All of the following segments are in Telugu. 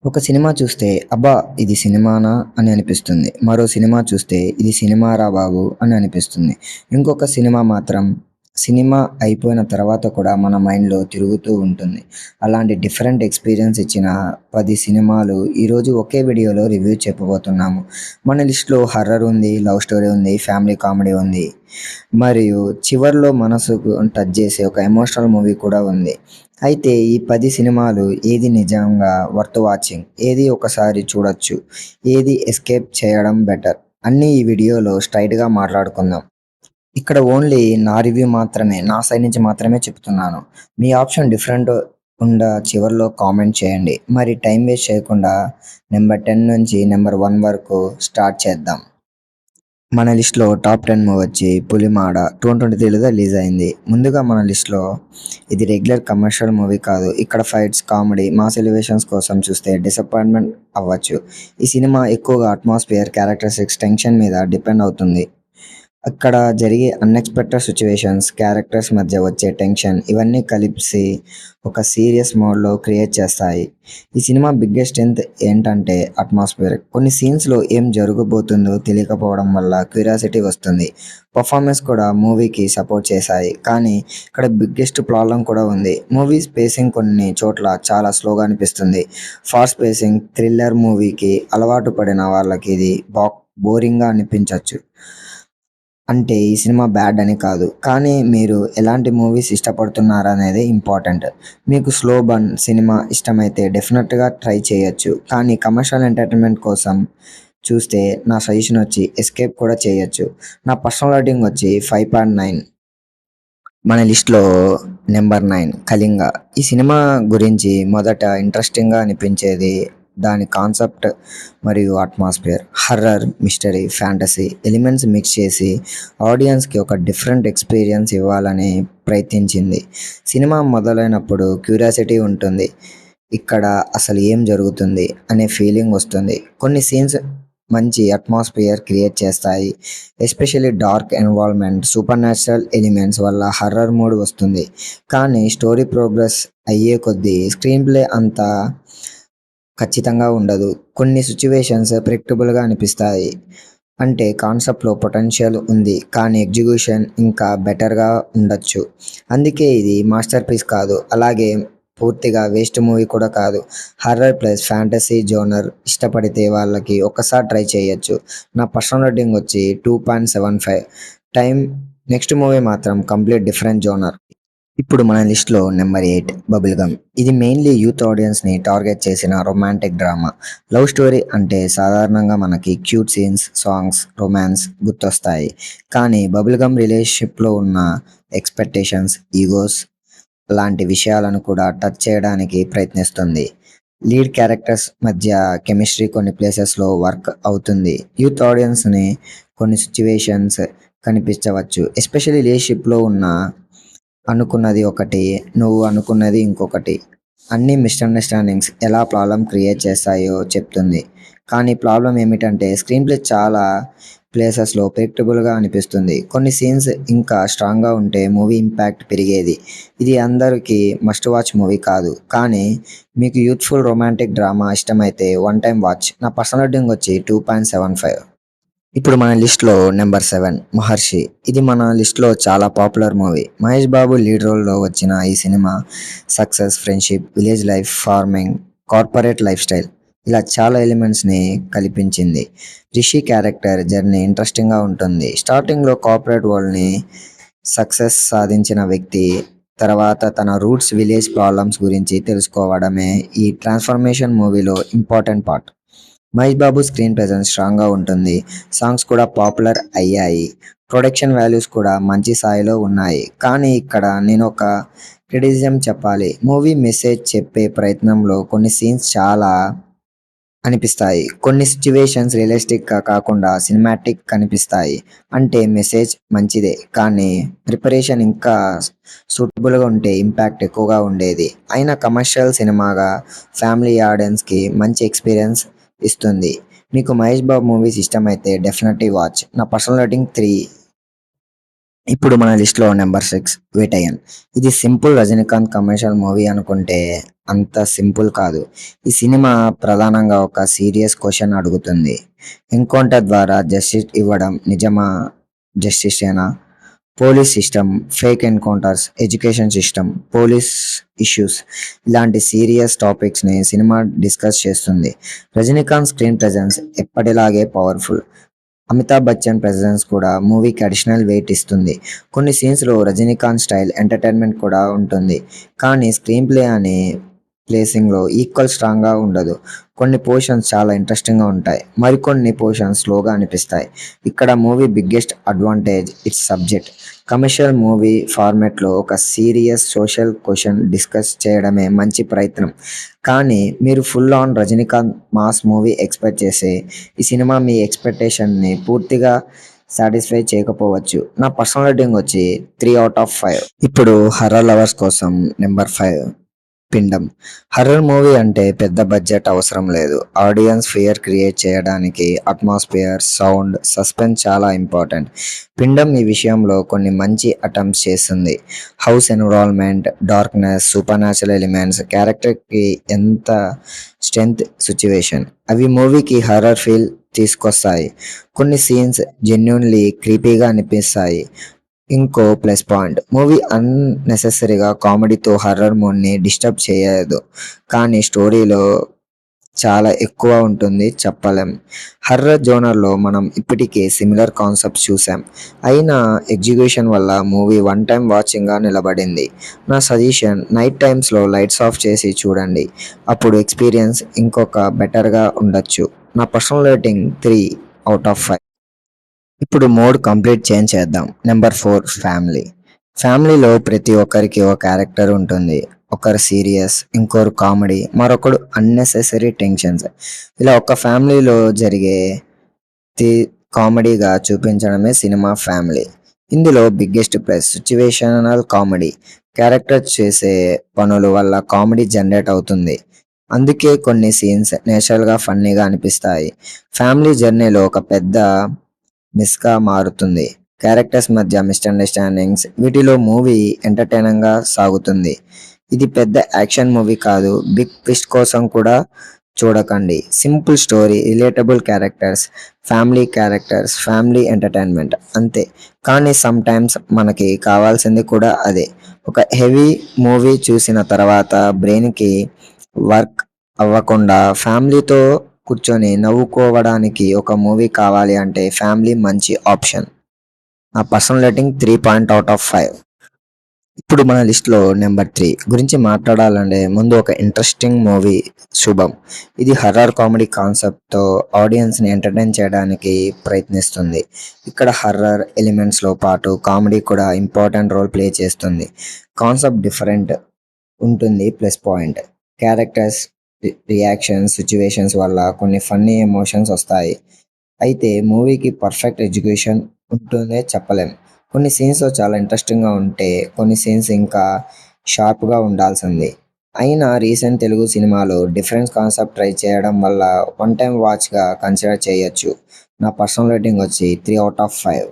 ఒక సినిమా చూస్తే అబ్బా! ఇది సినిమానా అని అనిపిస్తుంది. మరో సినిమా చూస్తే ఇది సినిమారా బాబు అని అనిపిస్తుంది. ఇంకొక సినిమా మాత్రం సినిమా అయిపోయిన తర్వాత కూడా మన మైండ్‌లో తిరుగుతూ ఉంటుంది. అలాంటి డిఫరెంట్ ఎక్స్‌పీరియన్స్ ఇచ్చిన 10 సినిమాలు ఈరోజు ఒకే వీడియోలో రివ్యూ చెప్పబోతున్నాము. మన లిస్ట్‌లో హర్రర్ ఉంది, లవ్ స్టోరీ ఉంది, ఫ్యామిలీ కామెడీ ఉంది. మరియు చివర్లో మనసుకు టచ్ చేసే ఒక ఎమోషనల్ మూవీ కూడా ఉంది. అయితే ఈ 10 సినిమాలు ఏది నిజంగా వర్త్ వాచింగ్, ఏది ఒకసారి చూడొచ్చు, ఏది ఎస్కేప్ చేయడం బెటర్ అన్నీ ఈ వీడియోలో స్ట్రైట్‌గా మాట్లాడుకుందాం. ఇక్కడ ఓన్లీ నా రివ్యూ మాత్రమే, నా సైడ్ నుంచి మాత్రమే చెప్తున్నాను. మీ ఆప్షన్ డిఫరెంట్ చివర్లో కామెంట్ చేయండి. మరి టైం వేస్ట్ చేయకుండా నెంబర్ 10 నుంచి నెంబర్ 1 వరకు స్టార్ట్ చేద్దాం. మన లిస్ట్‌లో టాప్ 10 మూవీ వచ్చి 'పులిమాడ' 2023లో రిలీజ్ అయింది. ముందుగా మన లిస్ట్‌లో ఇది రెగ్యులర్ కమర్షియల్ మూవీ కాదు. ఇక్కడ ఫైట్స్, కామెడీ, మాస్ ఎలివేషన్స్ కోసం చూస్తే డిసప్పాయింట్‌మెంట్ అవ్వచ్చు. ఈ సినిమా ఎక్కువగా అట్మాస్ఫియర్, క్యారెక్టరిస్టిక్స్, టెన్షన్ మీద డిపెండ్ అవుతుంది. అక్కడ జరిగే అన్‌ఎక్స్‌పెక్టెడ్ సిట్యుయేషన్స్, క్యారెక్టర్స్ మధ్య వచ్చే టెన్షన్ ఇవన్నీ కలిసి ఒక సీరియస్ మోడ్‌లో క్రియేట్ చేస్తాయి. ఈ సినిమా బిగ్గెస్ట్ స్ట్రెంగ్త్ ఏంటంటే అట్మాస్ఫియర్. కొన్ని సీన్స్‌లో ఏం జరగబోతుందో తెలియకపోవడం వల్ల క్యూరియాసిటీ వస్తుంది. పర్ఫార్మెన్స్ కూడా మూవీకి సపోర్ట్ చేశాయి. కానీ ఇక్కడ బిగ్గెస్ట్ ప్రాబ్లమ్ కూడా ఉంది. మూవీ పేసింగ్ కొన్ని చోట్ల చాలా స్లోగా అనిపిస్తుంది. ఫాస్ట్ పేసింగ్ థ్రిల్లర్ మూవీకి అలవాటు పడిన వాళ్ళకి ఇది బోరింగ్‌గా అనిపించొచ్చు. అంటే ఈ సినిమా బ్యాడ్ అని కాదు. కానీ మీరు ఎలాంటి మూవీస్ ఇష్టపడుతున్నారనేదే ఇంపార్టెంట్. మీకు స్లో బర్న్ సినిమా ఇష్టమైతే డెఫినెట్‌గా ట్రై చేయొచ్చు. కానీ కమర్షియల్ ఎంటర్‌టైన్‌మెంట్ కోసం చూస్తే నా సజెషన్ వచ్చి ఎస్కేప్ కూడా చేయొచ్చు. నా పర్సనల్ రేటింగ్ వచ్చి 5.9. మన లిస్ట్‌లో నెంబర్ 9 'కళింగ'. ఈ సినిమా గురించి మొదట ఇంట్రెస్టింగ్‌గా అనిపించేది దాని కాన్సెప్ట్ మరియు atmosphere. Horror, mystery, fantasy elements mix చేసి ఆడియన్స్‌కి ఒక డిఫరెంట్ ఎక్స్‌పీరియన్స్ ఇవ్వాలని ప్రయత్నించింది. సినిమా మొదలైనప్పుడు క్యూరియాసిటీ ఉంటుంది. ఇక్కడ అసలు ఏం జరుగుతుంది అనే ఫీలింగ్ వస్తుంది. కొన్ని సీన్స్ మంచి అట్మాస్ఫియర్ క్రియేట్ చేస్తాయి. Especially dark environment, super natural elements వల్ల హర్రర్ మూడ్ వస్తుంది. కానీ స్టోరీ ప్రోగ్రెస్ అయ్యే కొద్దీ స్క్రీన్ ప్లే అంత ఖచ్చితంగా ఉండదు. కొన్ని సిట్యుయేషన్స్ ప్రెడిక్టబుల్‌గా అనిపిస్తాయి. అంటే కాన్సెప్ట్‌లో పొటెన్షియల్ ఉంది. కానీ ఎగ్జిక్యూషన్ ఇంకా బెటర్‌గా ఉండొచ్చు. అందుకే ఇది మాస్టర్ పీస్ కాదు. అలాగే పూర్తిగా వేస్ట్ మూవీ కూడా కాదు. హర్రర్ ప్లస్ ఫ్యాంటసీ జోనర్ ఇష్టపడితే వాళ్ళకి ఒక్కసారి ట్రై చేయొచ్చు. నా పర్సనల్ రేటింగ్ వచ్చి 2.75. టైం నెక్స్ట్ మూవీ మాత్రం కంప్లీట్ డిఫరెంట్ జోనర్. ఇప్పుడు మన లిస్ట్‌లో నెంబర్ 8 'బబుల్ గమ్'. ఇది మెయిన్‌లీ యూత్ ఆడియన్స్‌ని టార్గెట్ చేసిన రొమాంటిక్ డ్రామా. లవ్ స్టోరీ అంటే సాధారణంగా మనకి క్యూట్ సీన్స్, సాంగ్స్, రొమాన్స్ గుర్తొస్తాయి. కానీ బబుల్ గమ్ రిలేషన్‌షిప్‌లో ఉన్న ఎక్స్‌పెక్టేషన్స్, ఈగోస్ లాంటి విషయాలను కూడా టచ్ చేయడానికి ప్రయత్నిస్తుంది. లీడ్ క్యారెక్టర్స్ మధ్య కెమిస్ట్రీ కొన్ని ప్లేసెస్‌లో వర్క్ అవుతుంది. యూత్ ఆడియన్స్‌ని కొన్ని సిట్యుయేషన్స్ కనిపించవచ్చు. ఎస్పెషల్లీ రిలేషన్‌షిప్‌లో ఉన్న అనుకున్నది ఒకటి, నువ్వు అనుకున్నది ఇంకొకటి. అన్ని మిస్‌అండర్‌స్టాండింగ్స్ ఎలా ప్రాబ్లమ్ క్రియేట్ చేస్తాయో చెప్తుంది. కానీ ప్రాబ్లమ్ ఏమిటంటే స్క్రీన్ ప్లే చాలా ప్లేసెస్‌లో ప్రెడిక్టబుల్‌గా అనిపిస్తుంది. కొన్ని సీన్స్ ఇంకా స్ట్రాంగ్‌గా ఉంటే మూవీ ఇంపాక్ట్ పెరిగేది. ఇది అందరికీ మస్ట్ వాచ్ మూవీ కాదు. కానీ మీకు యూత్‌ఫుల్ రొమాంటిక్ డ్రామా ఇష్టమైతే వన్ టైమ్ వాచ్. నా పర్సనల్ రేటింగ్ వచ్చి 2.75. ఇప్పుడు మన లిస్ట్‌లో నెంబర్ 7 'మహర్షి'. ఇది మన లిస్ట్‌లో చాలా popular movie. Mahesh Babu lead రోల్‌లో వచ్చిన ఈ cinema success, friendship, village life, farming, corporate life style ఇలా చాలా ఎలిమెంట్స్‌ని కల్పించింది. రిషి క్యారెక్టర్ జర్నీ ఇంట్రెస్టింగ్‌గా ఉంటుంది. స్టార్టింగ్‌లో కార్పొరేట్ వరల్డ్‌ని సక్సెస్ సాధించిన వ్యక్తి తర్వాత తన రూట్స్, విలేజ్ ప్రాబ్లమ్స్ గురించి తెలుసుకోవడమే ఈ ట్రాన్స్‌ఫర్మేషన్ మూవీలో important part. Mahesh Babu screen presence స్ట్రాంగ్‌గా ఉంటుంది. సాంగ్స్ కూడా పాపులర్ అయ్యాయి. ప్రొడక్షన్ వాల్యూస్ కూడా మంచి స్థాయిలో ఉన్నాయి. కానీ ఇక్కడ నేనొక క్రిటిసిజం చెప్పాలి. మూవీ మెసేజ్ చెప్పే ప్రయత్నంలో కొన్ని సీన్స్ చాలా అనిపిస్తాయి. కొన్ని సిట్యుయేషన్స్ రియలిస్టిక్‌గా కాకుండా సినిమాటిక్ కనిపిస్తాయి. అంటే మెసేజ్ మంచిదే. కానీ ప్రిపరేషన్ ఇంకా సూటబుల్‌గా ఉంటే ఇంపాక్ట్ ఎక్కువగా ఉండేది. అయినా కమర్షియల్ సినిమాగా ఫ్యామిలీ ఆడియన్స్‌కి మంచి ఎక్స్‌పీరియన్స్ ఇస్తుంది. మీకు మహేష్ బాబు మూవీస్ ఇష్టమైతే డెఫినెట్లీ వాచ్. నా పర్సనల్ రేటింగ్ 3. ఇప్పుడు మన లిస్ట్‌లో నెంబర్ 6 వేటయ్యన్. ఇది సింపుల్ రజనీకాంత్ కమర్షియల్ మూవీ అనుకుంటే అంత సింపుల్ కాదు. ఈ సినిమా ప్రధానంగా ఒక సీరియస్ క్వెషన్ అడుగుతుంది. ఎన్‌కౌంటర్ ద్వారా జస్టిస్ ఇవ్వడం నిజమా? జస్టిసేనా? Police system, fake encounters, education system, police issues ఇలాంటి సీరియస్ టాపిక్స్‌ని సినిమా డిస్కస్ చేస్తుంది. రజనీకాంత్ స్క్రీన్ ప్రెజెన్స్ ఎప్పటిలాగే పవర్‌ఫుల్. అమితాబ్ బచ్చన్ ప్రెజెన్స్ కూడా మూవీకి అడిషనల్ వెయిట్ ఇస్తుంది. కొన్ని సీన్స్‌లో రజనీకాంత్ స్టైల్ ఎంటర్‌టైన్‌మెంట్ కూడా ఉంటుంది. కానీ స్క్రీన్ ప్లే అనే ప్లేసింగ్‌లో ఈక్వల్ స్ట్రాంగ్‌గా ఉండదు. కొన్ని పోర్షన్స్ చాలా ఇంట్రెస్టింగ్‌గా ఉంటాయి. మరికొన్ని పోర్షన్స్ స్లోగా అనిపిస్తాయి. ఇక్కడ movie biggest advantage it's subject. Commercial movie ఫార్మాట్‌లో ఒక సీరియస్ సోషల్ క్వెషన్ డిస్కస్ చేయడమే మంచి ప్రయత్నం. కానీ మీరు full on Rajinikanth mass movie expect చేస్తే ఈ సినిమా మీ ఎక్స్‌పెక్టేషన్‌ని పూర్తిగా సాటిస్ఫై చేయకపోవచ్చు. నా పర్సనల్ రేటింగ్ వచ్చి 3/5. ఇప్పుడు హర్రర్ లవర్స్ కోసం నెంబర్ 5 పిండం. హర్రర్ మూవీ అంటే పెద్ద బడ్జెట్ అవసరం లేదు. ఆడియన్స్ ఫియర్ క్రియేట్ చేయడానికి అట్మాస్ఫియర్, సౌండ్, సస్పెన్స్ చాలా ఇంపార్టెంట్. పిండం ఈ విషయంలో కొన్ని మంచి అటెంప్ట్స్ చేస్తుంది. House environment, darkness, super natural elements, క్యారెక్టర్కి ఎంత స్ట్రెంగ్త్ సిచ్యువేషన్ అవి మూవీకి హర్రర్ ఫీల్ తీసుకొస్తాయి. కొన్ని సీన్స్ జెన్యూన్లీ క్రీపీగా అనిపిస్తాయి. ఇంకో ప్లస్ పాయింట్ మూవీ అన్నెసెసరీగా కామెడీతో హర్రర్ మూడ్ని డిస్టర్బ్ చేయదు. కానీ స్టోరీలో చాలా ఎక్కువ ఉంటుంది చెప్పలేం. హర్రర్ జోనర్లో మనం ఇప్పటికే సిమిలర్ కాన్సెప్ట్స్ చూసాం. అయినా ఎగ్జిక్యూషన్ వల్ల మూవీ వన్ టైం వాచింగ్గా నిలబడింది. నా సజెషన్ నైట్ టైమ్స్లో లైట్స్ ఆఫ్ చేసి చూడండి. అప్పుడు ఎక్స్పీరియన్స్ ఇంకొక బెటర్గా ఉండొచ్చు. నా పర్సనల్ రేటింగ్ 3/5. ఇప్పుడు మోడ్ కంప్లీట్ చేంజ్ చేద్దాం. Number 4 family. ఫ్యామిలీలో ప్రతి ఒక్కరికి ఒక క్యారెక్టర్ ఉంటుంది. ఒకరు సీరియస్, ఇంకొకరు కామెడీ, మరొకడు అన్నెసెసరీ టెన్షన్స్. ఇలా ఒక ఫ్యామిలీలో జరిగే తి కామెడీగా చూపించడమే సినిమా ఫ్యామిలీ. ఇందులో biggest plus situational comedy. Character చేసే పనుల వల్ల కామెడీ జనరేట్ అవుతుంది. అందుకే కొన్ని సీన్స్ నేచురల్గా ఫన్నీగా అనిపిస్తాయి. ఫ్యామిలీ జర్నీలో ఒక పెద్ద మిస్‌గా మారుతుంది. క్యారెక్టర్స్ మధ్య మిస్‌అండర్‌స్టాండింగ్స్ వీటిలో మూవీ ఎంటర్‌టైనింగ్‌గా సాగుతుంది. ఇది పెద్ద యాక్షన్ మూవీ కాదు. బిగ్ ట్విస్ట్ కోసం కూడా చూడకండి. Simple story, relatable characters, family entertainment అంతే. కానీ సమ్‌టైమ్స్ మనకి కావాల్సింది కూడా అదే. ఒక హెవీ మూవీ చూసిన తర్వాత బ్రెయిన్‌కి వర్క్ అవ్వకుండా ఫ్యామిలీతో కూర్చొని నవ్వుకోవడానికి ఒక మూవీ కావాలి అంటే ఫ్యామిలీ మంచి ఆప్షన్. నా పర్సనల్ రేటింగ్ 3.5. ఇప్పుడు మన లిస్ట్లో నెంబర్ 3 గురించి మాట్లాడాలంటే ముందు ఒక ఇంట్రెస్టింగ్ మూవీ 'శుభం'. ఇది హర్రర్ కామెడీ కాన్సెప్ట్తో ఆడియన్స్ని ఎంటర్టైన్ చేయడానికి ప్రయత్నిస్తుంది. ఇక్కడ హర్రర్ ఎలిమెంట్స్లో పాటు కామెడీ కూడా ఇంపార్టెంట్ రోల్ ప్లే చేస్తుంది. కాన్సెప్ట్ డిఫరెంట్ ఉంటుంది plus point. Characters, reactions, situations వల్ల కొన్ని ఫన్నీ ఎమోషన్స్ వస్తాయి. అయితే మూవీకి పర్ఫెక్ట్ ఎగ్జిక్యూషన్ ఉంటుందే చెప్పలేం. కొన్ని సీన్స్‌లో చాలా ఇంట్రెస్టింగ్‌గా ఉంటే, కొన్ని సీన్స్ ఇంకా షార్ప్‌గా ఉండాల్సింది. అయినా రీసెంట్ తెలుగు సినిమాలో డిఫరెంట్ కాన్సెప్ట్ ట్రై చేయడం వల్ల వన్ టైమ్ వాచ్‌గా కన్సిడర్ చేయొచ్చు. నా పర్సనల్ రేటింగ్ వచ్చి 3/5.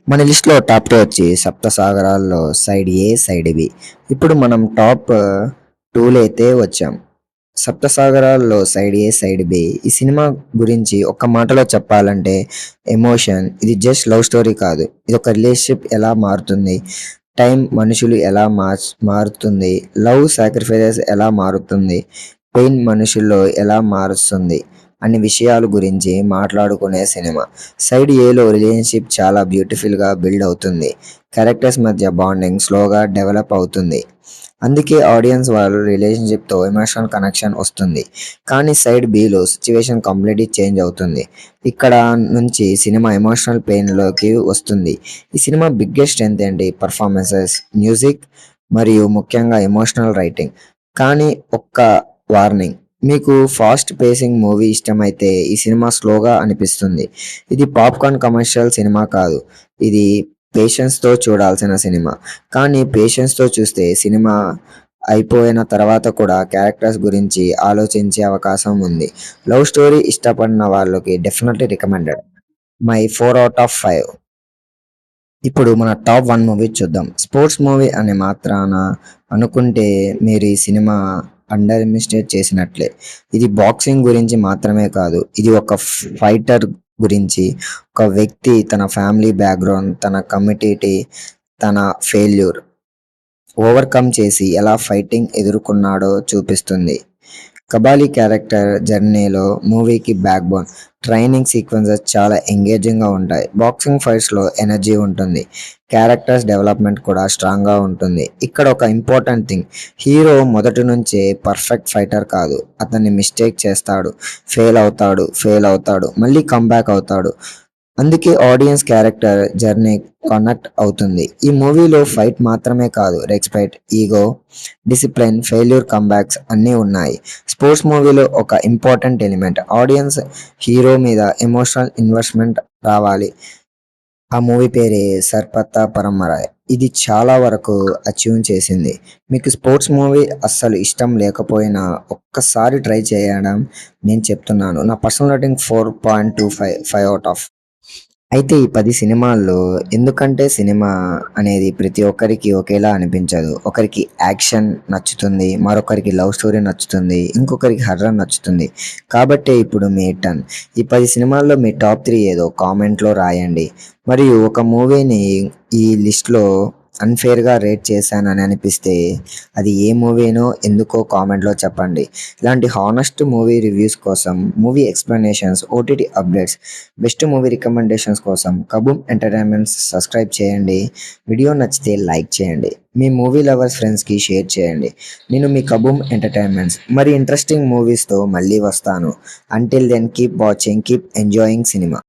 మన లిస్ట్‌లో టాప్ 2 వచ్చి 'సప్తసాగరాల్లో' సైడ్ ఏ, సైడ్ బి. ఇప్పుడు మనం టాప్ 2లైతే వచ్చాం. 'సప్తసాగరాల్లో' సైడ్ ఏ, సైడ్ బి. ఈ సినిమా గురించి ఒక్క మాటలో చెప్పాలంటే ఎమోషన్. ఇది జస్ట్ లవ్ స్టోరీ కాదు. ఇదొక రిలేషన్‌షిప్ ఎలా మారుతుంది, టైం మనుషులు ఎలా మారుతుంది, లవ్ సాక్రిఫైసెస్ ఎలా మారుతుంది, పెయిన్ మనుషుల్లో ఎలా మారుస్తుంది అనే విషయాల గురించి మాట్లాడుకునే సినిమా. సైడ్ ఏలో రిలేషన్‌షిప్ చాలా బ్యూటిఫుల్‌గా బిల్డ్ అవుతుంది. క్యారెక్టర్స్ మధ్య బాండింగ్ స్లోగా డెవలప్ అవుతుంది. అందుకే ఆడియన్స్ వాళ్ళ రిలేషన్‌షిప్‌తో ఎమోషనల్ కనెక్షన్ వస్తుంది. కానీ side below situation completely change అవుతుంది. ఇక్కడ నుంచి సినిమా ఎమోషనల్ పెయిన్‌లోకి వస్తుంది. ఈ సినిమా బిగ్గెస్ట్ స్ట్రెంగ్త్ ఏంటి? పెర్ఫార్మెన్సెస్, మ్యూజిక్ మరియు ముఖ్యంగా ఎమోషనల్ రైటింగ్. కానీ ఒక్క వార్నింగ్, మీకు ఫాస్ట్ పేసింగ్ మూవీ ఇష్టమైతే ఈ సినిమా స్లోగా అనిపిస్తుంది. ఇది పాప్‌కార్న్ కమర్షియల్ సినిమా కాదు. ఇది పేషెన్స్‌తో చూడాల్సిన సినిమా. కానీ పేషెన్స్‌తో చూస్తే సినిమా అయిపోయిన తర్వాత కూడా క్యారెక్టర్స్ గురించి ఆలోచించే అవకాశం ఉంది. లవ్ స్టోరీ ఇష్టపడిన వాళ్ళకి డెఫినెట్‌లీ రికమెండెడ్. మై 4/5. ఇప్పుడు మన టాప్ 1 మూవీ చూద్దాం. స్పోర్ట్స్ మూవీ అని మాత్రాన అనుకుంటే మీరు ఈ సినిమా అండర్ ఎస్టిమేట్ చేసినట్లే. ఇది బాక్సింగ్ గురించి మాత్రమే కాదు. ఇది ఒక ఫైటర్ గురించి, ఒక వ్యక్తి తన ఫ్యామిలీ బ్యాక్‌గ్రౌండ్, తన కమ్యూనిటీ, తన ఫెయిల్యూర్ ఓవర్‌కమ్ చేసి ఎలా ఫైటింగ్ ఎదుర్కొన్నాడో చూపిస్తుంది. కబాలి క్యారెక్టర్ జర్నీలో మూవీకి బ్యాక్‌బోన్. ట్రైనింగ్ సీక్వెన్సెస్ చాలా ఎంగేజింగ్‌గా ఉంటాయి. బాక్సింగ్ ఫైట్స్‌లో ఎనర్జీ ఉంటుంది. క్యారెక్టర్స్ డెవలప్‌మెంట్ కూడా స్ట్రాంగ్‌గా ఉంటుంది. ఇక్కడ ఒక ఇంపార్టెంట్ థింగ్, హీరో మొదటి నుంచే పర్ఫెక్ట్ ఫైటర్ కాదు. అతన్ని మిస్టేక్ చేస్తాడు, ఫెయిల్ అవుతాడు, మళ్ళీ కమ్‌బ్యాక్ అవుతాడు. అందుకే ఆడియన్స్ క్యారెక్టర్ జర్నీ కనెక్ట్ అవుతుంది. ఈ మూవీలో ఫైట్ మాత్రమే కాదు, రెస్పెక్ట్, ఈగో, డిసిప్లిన్, ఫెయిల్యూర్, కమ్‌బ్యాక్స్ అన్నీ ఉన్నాయి. స్పోర్ట్స్ మూవీలో ఒక ఇంపార్టెంట్ ఎలిమెంట్, ఆడియన్స్ హీరో మీద ఎమోషనల్ ఇన్వెస్ట్‌మెంట్ రావాలి. ఆ మూవీ పేరే 'సర్పత్తా పరమ్మరాయ్'. ఇది చాలా వరకు అచీవ్ చేసింది. మీకు స్పోర్ట్స్ మూవీ అస్సలు ఇష్టం లేకపోయినా ఒక్కసారి ట్రై చేయడం నేను చెప్తున్నాను. నా పర్సనల్ రేటింగ్ 4.25, 5/5. అయితే ఈ 10 సినిమాల్లో ఎందుకంటే సినిమా అనేది ప్రతి ఒక్కరికి ఒకేలా అనిపించదు. ఒకరికి యాక్షన్ నచ్చుతుంది, మరొకరికి లవ్ స్టోరీ నచ్చుతుంది, ఇంకొకరికి హర్రర్ నచ్చుతుంది. కాబట్టే ఇప్పుడు మీ టర్న్. ఈ 10 సినిమాల్లో మీ టాప్ 3 ఏదో కామెంట్‌లో రాయండి. మరియు ఒక మూవీని ఈ లిస్ట్‌లో అన్‌ఫెయిర్‌గా రేట్ చేశానని అనిపిస్తే అది ఏ మూవీనో, ఎందుకో కామెంట్‌లో చెప్పండి. ఇలాంటి హానెస్ట్ మూవీ రివ్యూస్ కోసం, movie explanations, OTT updates, best movie recommendations కోసం కబూమ్ ఎంటర్‌టైన్‌మెంట్స్ సబ్స్క్రైబ్ చేయండి. వీడియో నచ్చితే లైక్ చేయండి. మీ మూవీ లవర్స్ ఫ్రెండ్స్‌కి షేర్ చేయండి. నేను మీ కబూమ్ ఎంటర్‌టైన్‌మెంట్స్ మరి ఇంట్రెస్టింగ్ మూవీస్‌తో మళ్ళీ వస్తాను. Until then keep watching, keep enjoying cinema.